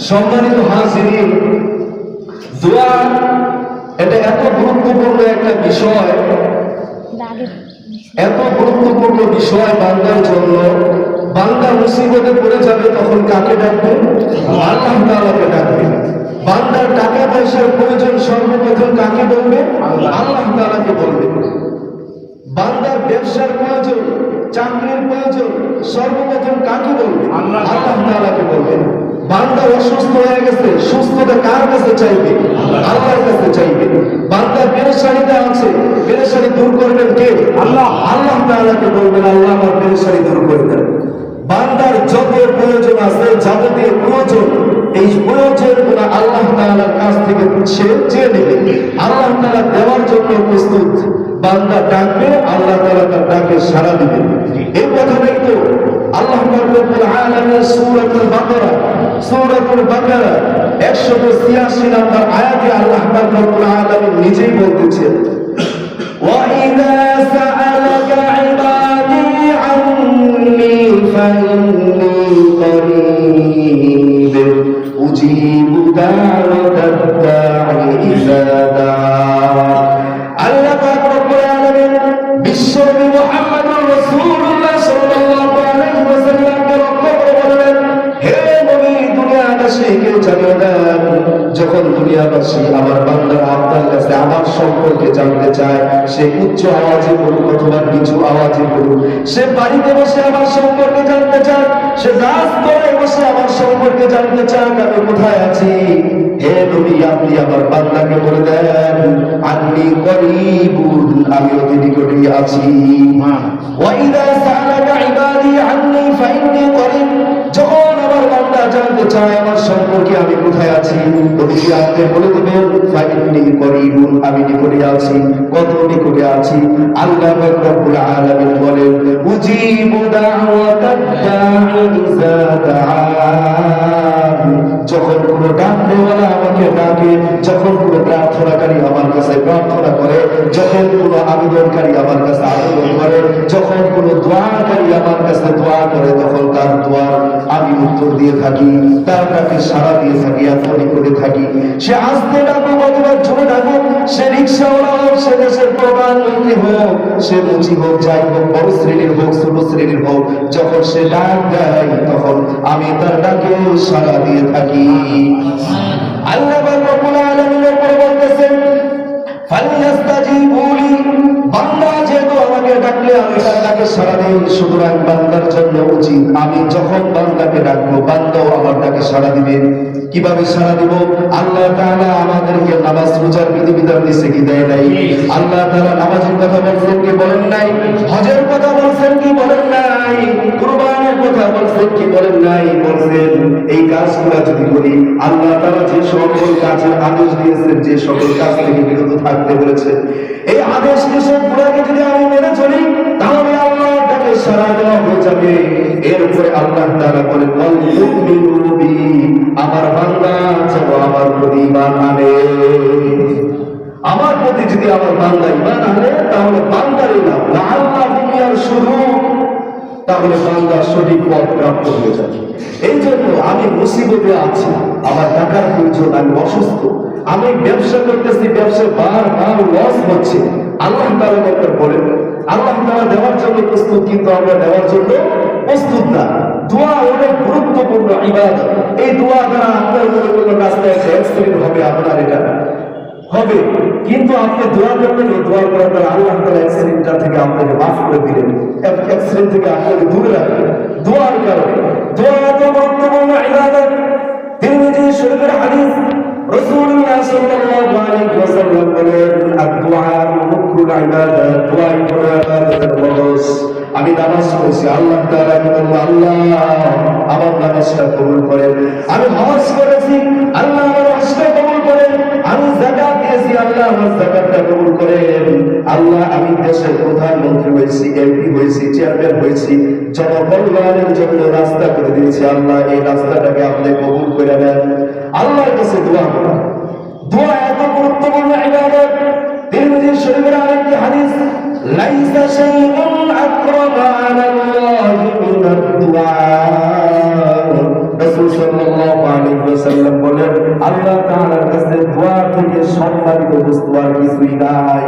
সম্মানিত হাজিরিন, দোয়া এটা এত গুরুত্বপূর্ণ একটা বিষয়, এত গুরুত্বপূর্ণ বিষয় বান্দার জন্য। বান্দা মুসিবতে পড়ে যাবে তখন কাকে ডাকবে? আল্লাহ তাআলাকে ডাকবে। বান্দার টাকা পয়সার প্রয়োজন সর্বপ্রথম কাকে বলবে? আল্লাহ তাআলাকে বলবে। বান্দার ব্যবসার প্রয়োজন, চাকরির প্রয়োজন সর্বপ্রথম কাকে বলবে? আল্লাহ তাআলাকে বলবে। বান্দা অসুস্থ হয়ে গেছে, সুস্থতা কার কাছে চাইবে? আল্লাহর কাছে চাইবে। বান্দা পেরেশানিতে আছে, পেরেশানি দূর করবেন কে? আল্লাহ। আল্লাহ তাআলাকে বলবেন, আল্লাহ আমার পেরেশানি দূর করে দেন। বান্দার যত প্রয়োজন আছে, যাবতীয় প্রয়োজন, এই প্রয়োজনগুলো আল্লাহ তাআলার কাছ থেকে সে চেয়ে নেবে। আল্লাহ তাআলা দেওয়ার জন্য প্রস্তুত। বান্দা ডাকবে, আল্লাহ তাআলা তার ডাকে সাড়া দিবে। এই কথাটাই তো আল্লাহ রাব্বুল আলামিন সূরাতুল বাকারা 186 নম্বর আয়াতে আল্লাহ রাব্বুল আলামিন নিজেই বলতেছেন, وَإِذَا سَأَلَكَ عِبَادِي عَنِّي فَإِنِّي قَرِيبٌ أُجِيبُ دَعْوَةَ الدَّاعِ إِذَا دَعَانِ। আল্লাহ পাক রব্বুল আলামিন বিশ্বনবী মুহাম্মদুর রাসূলুল্লাহ সাল্লাল্লাহু আলাইহি ওয়াসাল্লামকে লক্ষ্য করে বললেন, হে নবী, দুনিয়াবাসীকে জানিয়ে দেন, যখন দুনিয়াবাসী আমার বান্দারা আপনার কাছে আমার সম্পর্কে জানতে চায়, সে উচ্চ আওয়াজে বলুক অথবা নিচু আওয়াজে বলুক, সে বাড়িতে বসে আমার সম্পর্কে জানতে চায়, সে রাস্তায় বসে আমার সম্পর্কে জানতে চায় আমি কোথায় আছি, হে নবী আপনি আমার বান্দাকে বলে দেন, আন্নী করিবুন, আমি অতি নিকটেই আছি। ওয়াইদা সাআলাকা ইবাদি আন্নী ফাইন্নী করিব, যখন আমার বান্দা জানতে চায় আমার সম্পর্কে আমি কোথায় আছি, নবী আপনি বলে দিবেন ফাইন্নী করিবুন, আমি নিকটে আছি। কত নিকটে আছি? আল্লাহ রাব্বুল আলামিন বলেন, উজিবু দাওয়াতাদ দাঈ ইযা দাআন, যখন কোন ডাকনেওয়ালা আমাকে ডাকে, যখন কোন প্রার্থনাকারী আমার কাছে প্রার্থনা করে, যখন কোন আবেদনকারী আমার কাছে আবেদন করে, যখন কোন দোয়াকারী আমার কাছে দোয়া করে, তখন তার দোয়ার আমি উত্তর দিয়ে থাকি, তার ডাকে সাড়া দিয়ে থাকি, এত নিকটে থাকি। সে আস্তে ডাকুক অথবা জোরে ডাকুক, সে রিক্সাওয়ালা হোক, সে দেশের প্রধানমন্ত্রী হোক, সে মুচি হোক, যাই হোক, বড় শ্রেণীর হোক, ছোট শ্রেণীর হোক, যখন সে ডাক দেয় তখন আমি তার ডাকে সাড়া দিয়ে থাকি। আল্লাহ রাব্বুল আলামিন বলতেছেন, ফালইস্তাজিবু লি, বান্দা যেহেতু আমাকে ডাকলে আমি তার ডাকে সাড়া দিই, সুতরাং বান্দার জন্য উচিত আমি যখন বান্দাকে ডাকবো, বান্দাও আমার ডাকে সাড়া দিবে। কিভাবে সাড়া দিব? আল্লাহ তাআলা আমাদেরকে নামাজ রোজার বিধিবিধান দিয়েছে কি দেয় নাই? আল্লাহ তাআলা নামাজের কথা বলছেন কি বলেন নাই? হজের কথা বলছেন কি বলেন নাই? কুরবানির কথা বলছেন কি বলেন নাই? বলছেন এই কাজগুলো যদি করি, আল্লাহ তাআলা যে সকল কাজের আদেশ দিয়েছেন, যে সকল কাজ থেকে বিরত থাকতে বলেছেন, এই আদেশ নিষেধগুলোকে যদি আমি মেনে চলি, তাহলে আল্লাহর ডাকে সাড়া দেওয়া হয়ে যাবে। এরপরে আল্লাহ তাআলা বলেন, ওয়াল মুমিনু বি, আমার বান্দা যেন আমার প্রতি ঈমান আনে। আমার প্রতি যদি আমার বান্দা ঈমান আনে, তাহলে বান্দার ঈমান না আল্লাহ দুনিয়ার শুরু, তাহলে বান্দা সঠিক পথ প্রাপ্ত হয়ে যাবে। এই জন্য আমি মুসিবতে আছি, আমার টাকার প্রয়োজন, আমি অসুস্থ, আমি ব্যবসা করতেছি, ব্যবসা বারবার লস হচ্ছে, আল্লাহ তাআলা একবার বলেন, আল্লাহ তাআলা দেওয়ার জন্য প্রস্তুত, কিন্তু আমরা দেওয়ার জন্য প্রস্তুত না। দোয়া অনেক গুরুত্বপূর্ণ ইবাদত। এই দোয়া দ্বারা আপনার কোনো রাস্তায় অ্যাক্সিডেন্ট হবে, আপনার এটা হবে, কিন্তু আপনি দোয়া করবেন, এই দোয়া করার দ্বারা আল্লাহ তাআলা অ্যাক্সিডেন্টটা থেকে আপনাকে মাফ করে দিলেন, অ্যাক্সিডেন্ট থেকে আপনাকে দূরে রাখবেন দোয়ার কারণে। দোয়া এত গুরুত্বপূর্ণ ইবাদত। তিরমিজি শরীফের হাদিস, রাসূলুল্লাহ সাল্লাল্লাহু আলাইহি ওয়াসাল্লাম বলেন, আদ-দুআ মুখুল ইবাদাত, দোয়া হলো ইবাদতের মগজ। আমি নামাজ পড়ছি, আল্লাহ তাআলা বলল, আল্লাহ আমার নামাজটা কবুল করেন। আমি হজ করেছি, আল্লাহ আমার হজটা কবুল করেন। আমি যাকাত দিয়েছি, আল্লাহ আমার যাকাতটা কবুল করেন। আল্লাহ আমি দেশের প্রধানমন্ত্রী হয়েছি, এমপি হয়েছি, চেয়ারম্যান হয়েছি, জনকল্যাণের জন্য রাস্তা করে দিয়েছি, আল্লাহ এই রাস্তাটাকে আপনি কবুল করে নেন। আল্লাহর কাছে দোয়া করা, দোয়া এত গুরুত্বপূর্ণ ইবাদত। তিরমিজি শরীফের আরেকটি হাদিস, লাইসা শাইউন আকরামা আলাল্লাহি মিনাদ দুআ, রাসূল সাল্লাল্লাহু আলাইহি ওয়াসাল্লাম বলেন, আল্লাহ তাআলার কাছে দোয়া থেকে সম্মানিত বস্তু আর কিছুই নাই।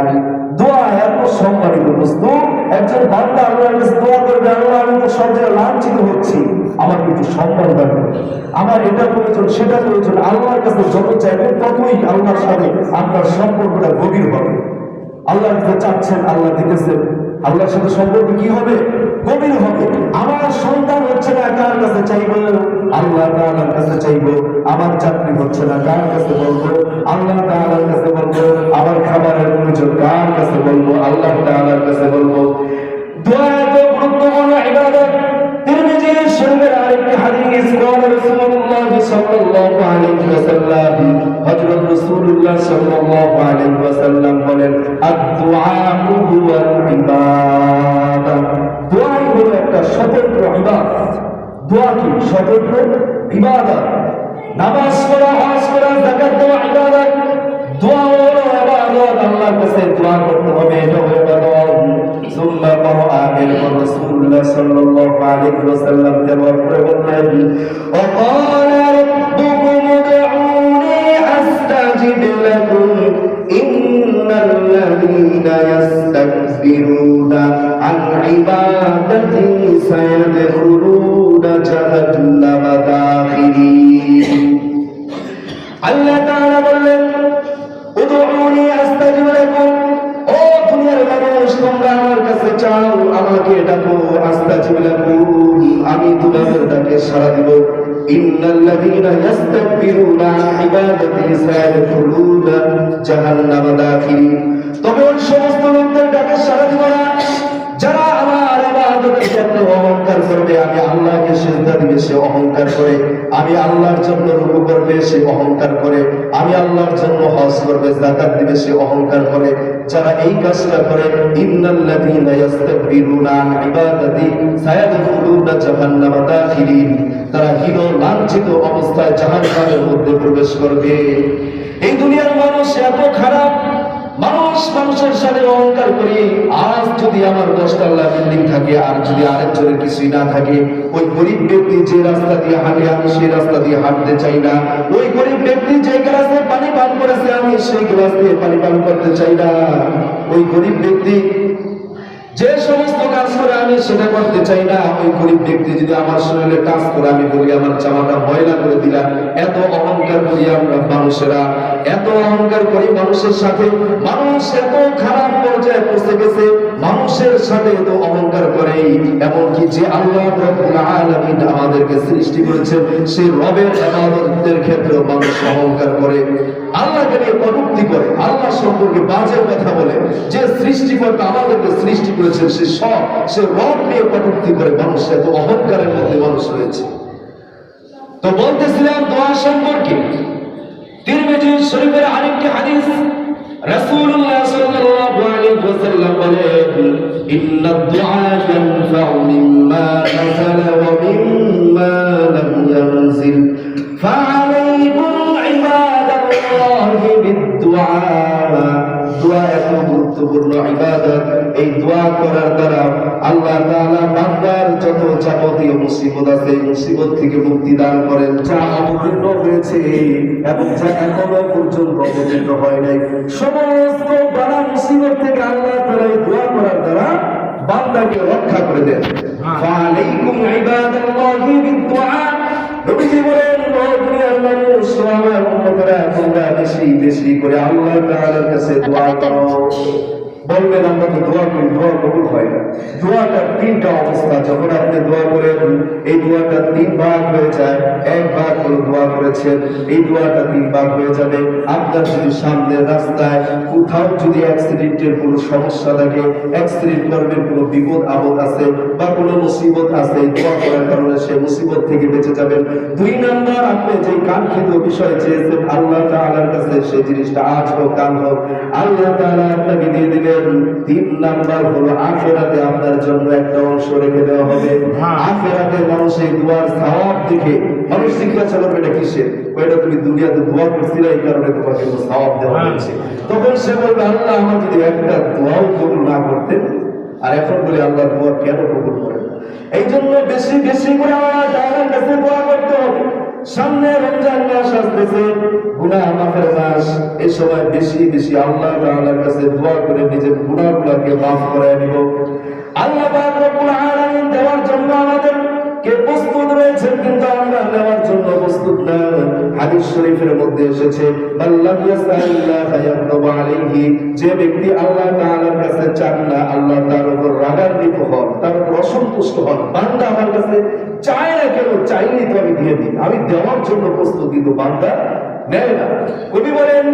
দোয়া এত সম্মানিত বস্তু, একজন বান্দা আল্লাহর কাছে দোয়া করবে, আল্লাহ আমি তো সব জায়গায় লাঞ্ছিত হচ্ছি, আমাকে একটু সম্মান দান করুন, আমার এটা প্রয়োজন সেটা প্রয়োজন। আল্লাহর কাছে যত চাইবেন ততই আল্লাহর সাথে আপনার সম্পর্কটা গভীর হবে। আল্লাহর কাছে চাচ্ছেন, আল্লাহ দিতেছেন, আল্লাহর সাথে সম্পর্ক কি হবে? গভীর হবে। আমার সন্তান হচ্ছে না, কার কাছে চাইবো? আল্লাহ তাআলার কাছে চাইবো। আমার চাকরি হচ্ছে না, কার কাছে বলবো? আল্লাহ তাআলার কাছে বলবো। আমার খাবারের প্রয়োজন, কার কাছে বলবো? আল্লাহ তাআলার কাছে বলবো। দোয়া এত গুরুত্বপূর্ণ ইবাদত। তিরমিজি শরীফের আরেকটি হাদিস, قال রাসূলুল্লাহ সাল্লাল্লাহু আলাইহি ওয়াসাল্লাম, হযরত রাসূলুল্লাহ সাল্লাল্লাহু আলাইহি ওয়াসাল্লাম বলেন, আদ-দুআ হুয়াল ইবাদা। দোয়া হলো একটা স্বতন্ত্র ইবাদত। দোয়া কি? স্বতন্ত্র ইবাদত। নামাজ পড়া, হজ করা, যাকাত দেওয়া ইবাদত। দোয়া হলো ইবাদত। আল্লাহর কাছে দোয়া করতে হবে, এটা হলো ইবাদত। সুম্মা ক্বারা, এরপর রাসূলুল্লাহ সাল্লাল্লাহু আলাইহি ওয়াসাল্লাম তেলাওয়াত করে বললেন, ওয়া ক্বালা রাব্বুকুম উদউনি আস্তাজিব লাকুম ইন্নাল্লাযীনা ইয়াস্তাকবিরুনা আন ইবাদাতি সায়াদখুলুনা জাহান্নামা দাখিরিন। আল্লাহ তাআলা বললেন, উদউনি আস্তাজিব লাকুম, ও দুনিয়ার মানুষ, তোমরা আমার কাছে চাও, আমাকে ডাকো, আস্তাজিব লাকুম, আমি তোমাদের ডাকে সাড়া দিব। ইন্নাল্লাযীনা ইয়াস্তাকবিরুনা আন ইবাদাতি সায়াদখুলুনা জাহান্নামা দাখিরিন। তবে ওই সমস্ত লোকদের ডাকে সাড়া দিব না যারা আমার ইবাদতের ক্ষেত্রে অহংকার করবে। আমি আল্লাহকে সিজদা দিবে, সে অহংকার করে। আমি আল্লাহর জন্য রুকু করবে, সে অহংকার করে। আমি আল্লাহর জন্য হজ করবে, যাকাত দিবে, সে অহংকার করে। যারা এই কাজটা করে, ইন্নাল্লাযীনা ইয়াস্তাকবিরুনা আন ইবাদাতি সায়াদখুলুনা জাহান্নামা দাখিরিন, তারা হীন লাঞ্ছিত অবস্থায় জাহান্নামের মধ্যে প্রবেশ করবে। এই দুনিয়ার মানুষ এত খারাপ, মানুষ মানুষের সাথে অহংকার করি। আজ যদি আমার 10তলা বিল্ডিং থাকে আর যদি আরেকজনের কিছুই না থাকে, ওই গরিব ব্যক্তি যে রাস্তা দিয়ে হাঁটে আমি সেই রাস্তা দিয়ে হাঁটতে চাই না। ওই গরিব ব্যক্তি যে গ্লাসে পানি পান করেছে আমি সেই গ্লাস দিয়ে পানি পান করতে চাই না। ওই গরিব ব্যক্তি যে সমস্ত কাজ করে আমি সেটা করতে চাই না। ওই গরিব ব্যক্তি যদি আমার শরীরে কাজ করে আমি বলি আমার জামাটা ময়লা করে দিলা। এত অহংকার করি আমরা মানুষেরা, এত অহংকার করি মানুষের সাথে। মানুষ এত খারাপ পর্যায়ে পৌঁছে গেছে, মানুষের সাথে এত অহংকার করে। এমনকি যে আল্লাহ রাব্বুল আলামিন আমাদেরকে সৃষ্টি করেছেন, সেই রবের ইবাদতের ক্ষেত্রে মানুষ অহংকার করে, আল্লাহকে নিয়ে কটূক্তি করে, আল্লাহ সম্পর্কে বাজে কথা বলে। যে সৃষ্টিকর্তা আমাদেরকে সৃষ্টি করেছেন, সে রব নিয়ে কটূক্তি করে। মানুষ এত অহংকারের মধ্যে মানুষ রয়েছে। তো বলতেছিলাম দোয়া সম্পর্কে। তিরমিজি শরীফের আরেকটি হাদিস, রাসূলুল্লাহ সাল্লাল্লাহু আলাইহি ওয়াসাল্লাম বলেন, ইন্নাদ দুআ ইয়ানফাউ মিম্মা নাযালা ওয়া মিম্মা লাম ইয়ানজিল ফাআলাইকুম ইবাদাল্লাহি বিদ-দুআ। দোয়া এত গুরুত্বপূর্ণ ইবাদত। এই দোয়া করার দ্বারা আল্লাহ তাআলা বান্দার যত যাবতীয় মুসিবত আছে, এই মুসিবত থেকে মুক্তি দান করেন। যা অবতীর্ণ হয়েছে এবং যা এখনো পর্যন্ত অবতীর্ণ হয় নাই, সমস্ত বালা মুসিবত থেকে আল্লাহ তাআলা এই দোয়া করার দ্বারা বান্দাকে রক্ষা করে দেন। ফাআলাইকুম ইবাদাল্লাহি বিদ-দুআ। নবীজি বলেন, ও দুনিয়ার মানুষ, আমার উম্মতরা, তোমরা বেশি বেশি করে আল্লাহ তাআলার কাছে দোয়া করো। বলবেন আমরা তো দোয়া করি, দোয়া কবুল হয় না। দোয়াটার তিনটা অবস্থা। যখন আপনি দোয়া করেন, এই দোয়াটা 3 ভাগ হয়ে যায়। এক ভাগ হলো দোয়া করেছেন, এই দোয়াটা 3 ভাগ হয়ে যাবে। আপনার যদি সামনের রাস্তায় কোথাও যদি অ্যাক্সিডেন্টের কোনো সমস্যা থাকে, অ্যাক্সিডেন্ট করবেন, কোনো বিপদ আপদ আছে বা কোনো মুসিবত আছে, দোয়া করার কারণে সেই মুসিবত থেকে বেঁচে যাবেন। 2 নাম্বার, আপনি যে কাঙ্ক্ষিত বিষয় চেয়েছেন আল্লাহ তাআলার কাছে, সেই জিনিসটা আজ হোক কাল হোক আল্লাহ তাআলা আপনাকে দিয়ে দিবেন। 3 নাম্বার হলো আখিরাতে আপনার জন্য একটা অংশ রেখে দেওয়া হবে। আখিরাতে মানুষ এই দোয়ার সওয়াব দেখে মানুষ জিজ্ঞাসা করবে এটা কিসের? ওইটা তুমি দুনিয়াতে দোয়া করছিলে, এই কারণে তোমাকে সওয়াব দেওয়া হয়েছে। তখন সে বলবে, আল্লাহ আমার যদি একটা দোয়াও কবুল না করতেন। আর এখন বলে আল্লাহ দোয়া কেন কবুল করে? এই জন্য বেশি বেশি করে আল্লাহ তাআলার কাছে দোয়া করতে হবে। সামনে রমজান মাস আসতেছে, গুনাহ মাফের মাস। এই সময় বেশি বেশি আল্লাহ তাআলার কাছে দোয়া করে নিজের গুনাহগুলোকে মাফ করে নিব। আল্লাহ পাক রব্বুল আলামিন দেওয়ার জন্য আমাদের কে প্রস্তুত রয়েছেন, কিন্তু আমরা নেওয়ার জন্য প্রস্তুত না। হাদিস শরীফের মধ্যে এসেছে, আল্লাহ ইয়াসআলিল্লাহ ইয়াকতুবু আলাইহি, যে ব্যক্তি আল্লাহ তাআলার কাছে চান না, আল্লাহ তার উপর রাগান্বিত হন, তার উপর অসন্তুষ্ট হন। বান্দা আমার কাছে চায় না কেন? চাইলেই তো আমি দিয়ে দিই, আমি দেওয়ার জন্য প্রস্তুত, কিন্তু বান্দা নেয় না। কবি বলেন,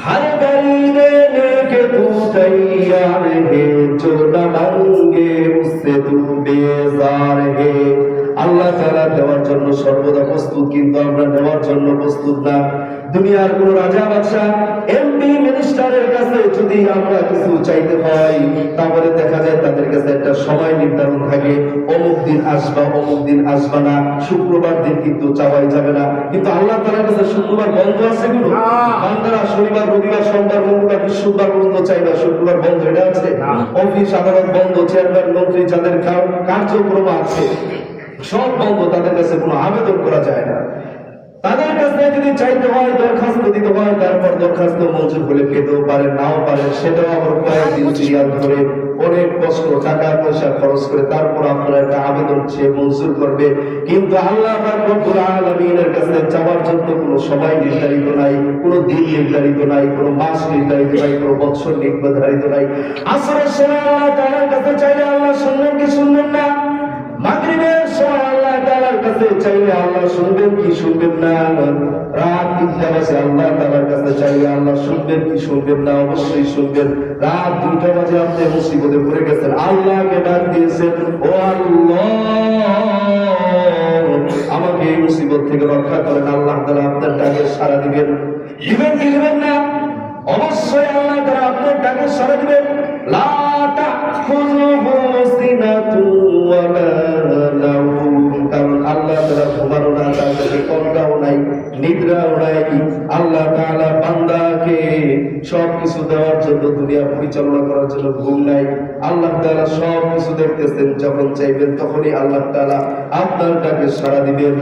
हर गली देने के तू तैयार है, जो न मांगे उससे तू बेजार है। আল্লাহ তাআলা দেওয়ার জন্য সর্বদা প্রস্তুত, কিন্তু আমরা নেওয়ার জন্য প্রস্তুত না। দুনিয়ার কোন রাজা বাদশা এমপি মিনিস্টারের কাছে যদি আমরা কিছু চাইতে হয়, তাহলে দেখা যায় তাদের কাছে একটা সময় নির্ধারণ থাকে, অমুক দিন আসবা, অমুক দিন আসবা না, শুক্রবার দিন কিন্তু চাওয়াই যাবে না। কিন্তু আল্লাহ তাআলার কাছে শুক্রবার বন্ধ আছে কিন্তু বান্দারা শনিবার রবিবার সোমবার মঙ্গলবার বৃহস্পতিবার বন্ধ চাই না, শুক্রবার বন্ধ, এটা আছে। অফিস আদালত বন্ধ, চেয়ারম্যান মন্ত্রী যাদের কার্যক্রম আছে সব বন্ধ, তাদের কাছে কোনো আবেদন করা যায় না। তাদের কাছে যদি চাইতে হয়, দরখাস্ত দিতে হয়, তারপর দরখাস্ত মঞ্জুর হলে পেতেও পারে, নাও পারে, সেটাও আবার কয়েকদিন সিরিয়াল ধরে অনেক কষ্ট টাকা পয়সা খরচ করে তারপর আপনার একটা আবেদন সে মঞ্জুর করবে। কিন্তু আল্লাহ পাক রব্বুল আলামিনের কাছে চাওয়ার জন্য কোনো সময় নির্ধারিত নাই, কোনো দিন নির্ধারিত নাই, কোনো মাস নির্ধারিত নাই, কোনো বছর নির্ধারিত নাই। আসরের সময় আল্লাহ তাআলার কাছে চাইলে আল্লাহ শুনবেন কি শুনবেন না? মাগরিবের সময় আল্লাহ তাআলার কাছে চাইলে আল্লাহ শুনবেন কি শুনবেন না? রাত ৩টা বাজে আল্লাহ তাআলার কাছে চাইলে আল্লাহ শুনবেন কি শুনবেন না? অবশ্যই শুনবেন। রাত ২টা বাজে আপনি মুসিবতে পড়ে গেছেন, আল্লাহকে ডাক দিয়েছেন, ও আল্লাহ আমাকে এই মুসিবত থেকে রক্ষা করেন, আল্লাহ তাআলা আপনার ডাকে সাড়া দিবেন। দিবেন কি দিবেন না? অবশ্যই আল্লাহ তাআলা আপনার ডাকে সাড়া দিবেন। লা তাখুযুহু সিনাতুন ওয়া লা নাওম, কারণ আল্লাহ তাআলা ঘুমানো না, তার কাছে কলকাও নাই, নিদ্রাও নাই। আল্লাহ তাআলা বান্দাকে সবকিছু দেওয়ার জন্য, দুনিয়া পরিচালনা করার জন্য ঘুম নাই। আল্লাহ তাআলা সবকিছু দেখতেছেন, যখন চাইবেন তখনই আল্লাহ তাআলা আপনার ডাকে সাড়া দিবেন।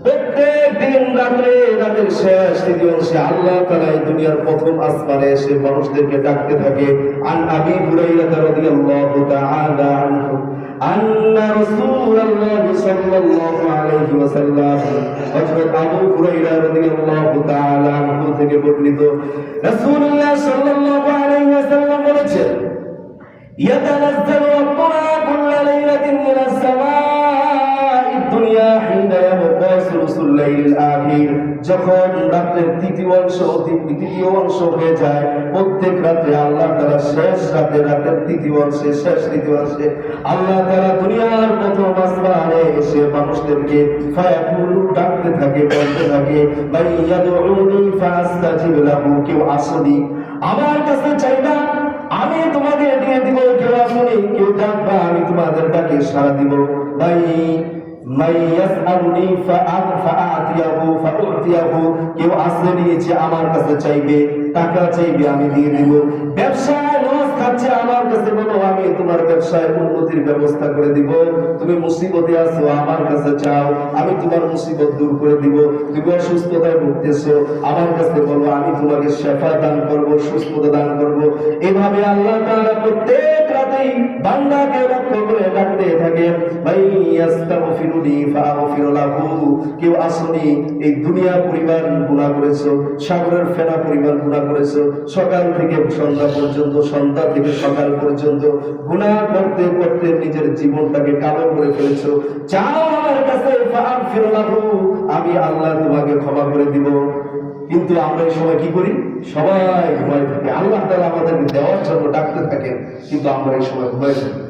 প্রত্যেক দিন রাতে, রাতের শেষ তৃতীয় অংশে আল্লাহ তাআলা এই দুনিয়ার প্রথম আসমানে এসে মানুষদেরকে ডাকতে থাকে। আন আবি হুরায়রা রাদিয়াল্লাহু তাআলা আনহু আন্না রাসূলুল্লাহ সাল্লাল্লাহু আলাইহি ওয়াসাল্লাম, হযরত আবু হুরায়রা রাদিয়াল্লাহু তাআলা আনহু থেকে বর্ণিত, রাসূলুল্লাহ সাল্লাল্লাহু আলাইহি ওয়াসাল্লাম বলেছেন, ইয়াতানাজ্জালু রাব্বুনা কুল্লা লাইলাতিন মিনাস সামাa'id দুনিয়া হিনা ইয়াবকা সুলুসুল লাইলিল আখির, যখন রাতের তৃতীয় অংশ হয়ে যায়, প্রত্যেক রাতে আল্লাহ তাআলা শেষ রাতে, রাতের তৃতীয় অংশে, শেষ তৃতীয় অংশে আল্লাহ তাআলা দুনিয়ার প্রথম আসমানে এসে মানুষদেরকে ফায়াকুলু ডাকতে থাকে, বলতে থাকে, মাইয়াদউনি ফাআস্তাজিব লাহু, কেউ আসনি আমার কাছে চাইবা আমি তোমাকে দিয়ে দিব, কেউ আসনি কেউ ডাকবা আমি তোমাদের ডাকে সাড়া দিব। মাইয়াসআলুনি ফাআতিয়াহু ফাউতিয়াহু, কেউ আসেনি যে আমার কাছে চাইবে, টাকা চাইবে আমি দিয়ে দিব। ব্যবসায় লস খাচ্ছে আমার কাছে বলো, আমি তোমার ব্যবসায় উন্নতির ব্যবস্থা করে দিব। তুমি মুসিবতে আছো আমার কাছে চাও, আমি তোমার মুসিবত দূর করে দিব। তুমি অসুস্থতায় ভুগতেছো আমার কাছে বলো, আমি তোমাকে শেফা দান করব, সুস্থতা দান করব। এভাবে আল্লাহ তাআলা প্রত্যেক রাতেই বান্দাকে লক্ষ্য করে ডাকতে থাকেন, মাইয়াস্তাগফিরুনি ফাআগফিরু লাহু, কেউ আসনি এই দুনিয়া পরিমাণ গুনাহ করেছো, সাগরের ফেনা পরিমাণ গুনাহ করেছো, সকাল থেকে সন্ধ্যা পর্যন্ত, সন্ধ্যা থেকে সকাল পর্যন্ত গুনাহ করতে করতে নিজের জীবনটাকে কালো করে ফেলেছো, চাও আমার কাছে ফাআগফিরু লাহু, আমি আল্লাহ তোমাকে ক্ষমা করে দিব। কিন্তু আমরা এই সময় কি করি? সবাই ঘুমায় থাকি। আল্লাহ তাআলা আমাদেরকে দেওয়ার জন্য ডাকতে থাকেন, কিন্তু আমরা এই সময় ঘুমাই থাকি।